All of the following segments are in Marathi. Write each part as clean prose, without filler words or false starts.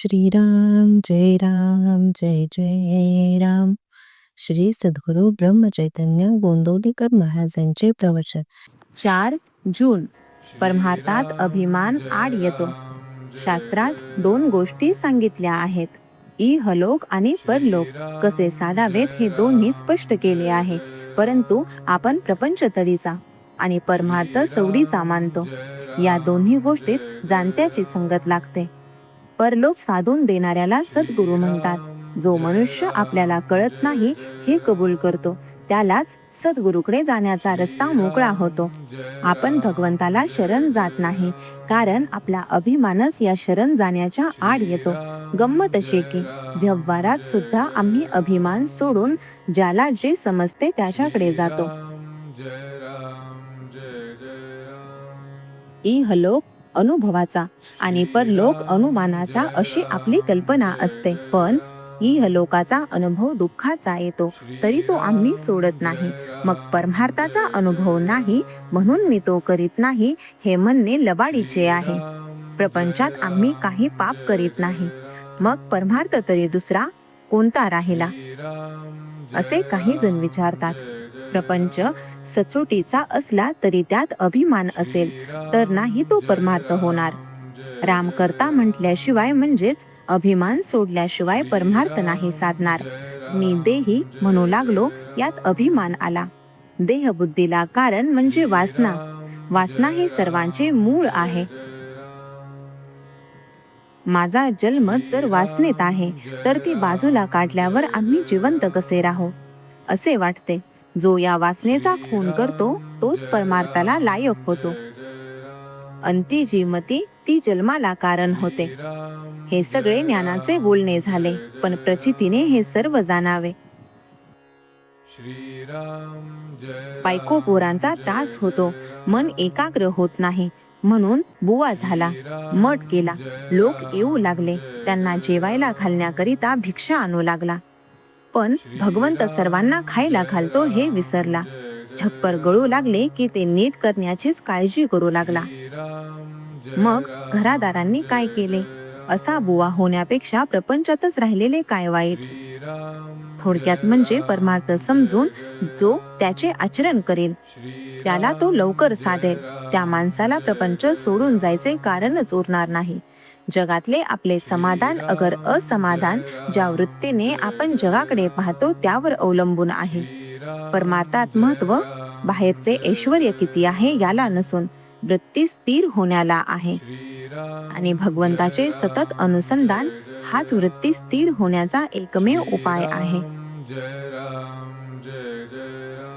श्रीराम जय राम जय जय राम. श्री सद्गुरु ब्रह्मचैतन्य गोंदवलेकर महाराजांचे प्रवचन. 4 जून. परमार्थात अभिमान आड येतो. शास्त्रात 2 गोष्टी सांगितल्या आहेत. इहलोक आणि परलोक कसे साधावेत हे दोन्ही स्पष्ट केले आहे. परंतु आपण प्रपंच तडीचा आणि परमार्थ सवडीचा मानतो. या दोन्ही गोष्टीत जाणत्याची संगत लागते. परलोक साधून देणाऱ्याला सद्गुरू म्हणतात. जो मनुष्य आपल्याला कळत नाही हे कबूल करतो त्यालाच सद्गुरूकडे जाण्याचा रस्ता मोकळा होतो. आपण भगवंताला शरण जात नाही कारण आपला अभिमानच या शरण जाण्याच्या आड येतो. गंमत अशी की व्यवहारात सुद्धा आम्ही अभिमान सोडून ज्याला जे समजते त्याच्याकडे जातो. इहलोक अनुभवाचा आणि परलोक अनुमानाचा अशी आपली कल्पना असते. पण इहलोकाचा अनुभव दुःखाचा येतो तरी तो आम्ही सोडत नाही. मग परमार्थाचा अनुभव नाही म्हणून मी तो करीत नाही हे म्हणणे लबाडीचे आहे. प्रपंचात आम्ही काही पाप करीत नाही मग परमार्थ तरी दुसरा कोणता राहिला असे काही जण विचारतात. प्रपंच सचोटीचा असला तरी त्यात अभिमान असेल तर नाही तो परमार्थ होणार. राम करता म्हटल्याशिवाय म्हणजेच अभिमान सोडल्याशिवाय परमार्थ नाही साधणार. मी देही म्हणू लागलो यात अभिमान आला. देहबुद्धीला कारण म्हणजे वासना. वासना हे सर्वांचे मूळ आहे. माझा जन्म जर वासनेत आहे तर ती बाजूला काढल्यावर आम्ही जिवंत कसे राहू असे वाटते. जो या वासनेचा खून करतो तोच परमार्थाला लायक होतो. अंती जी मती ती जन्माला कारण होते. हे सगळे ज्ञानाचे बोलणे झाले पण प्रचितीने हे सर्व जाणावे. बायको पोरांचा त्रास होतो, मन एकाग्र होत नाही म्हणून बुवा झाला, मठ केला. लोक येऊ लागले, त्यांना जेवायला घालण्याकरिता भिक्षा आणू लागला. पण भगवंत सर्वांना खायला घालतो हे विसरला. छप्पर गळू लागले की ते नीट करण्याचीच काळजी करू लागला. मग घरादारांनी काय केले? असा बुवा होण्यापेक्षा प्रपंचातच राहिलेले काय वाईट. थोडक्यात म्हणजे परमार्थ समजून जो त्याचे आचरण करेल त्याला तो लवकर साधेल. त्या माणसाला प्रपंच सोडून जायचे कारणच उरणार नाही. जगातले आपले समाधान अगर असमाधान ज्या वृत्तीने आपण जगाकडे पाहतो त्यावर अवलंबून आहे. परमार्थात महत्व बाहेरचे ऐश्वर्य किती आहे याला नसून वृत्ती स्थिर होण्याला आहे. आणि भगवंताचे सतत अनुसंधान हाच वृत्ती स्थिर होण्याचा एकमेव उपाय आहे.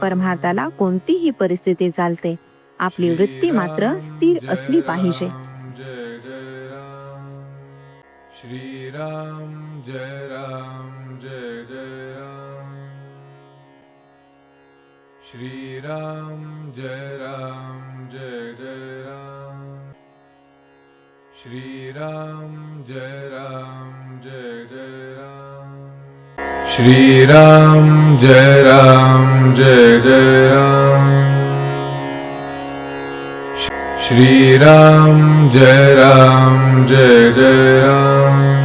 परमार्थाला कोणतीही परिस्थिती चालते, आपली वृत्ती मात्र स्थिर असली पाहिजे. श्रीराम जय राम जय जय राम. श्रीराम जय राम जय जय राम. श्रीराम जय राम जय जय राम. श्रीराम जय राम जय जय राम. श्रीराम जय राम जय जय राम.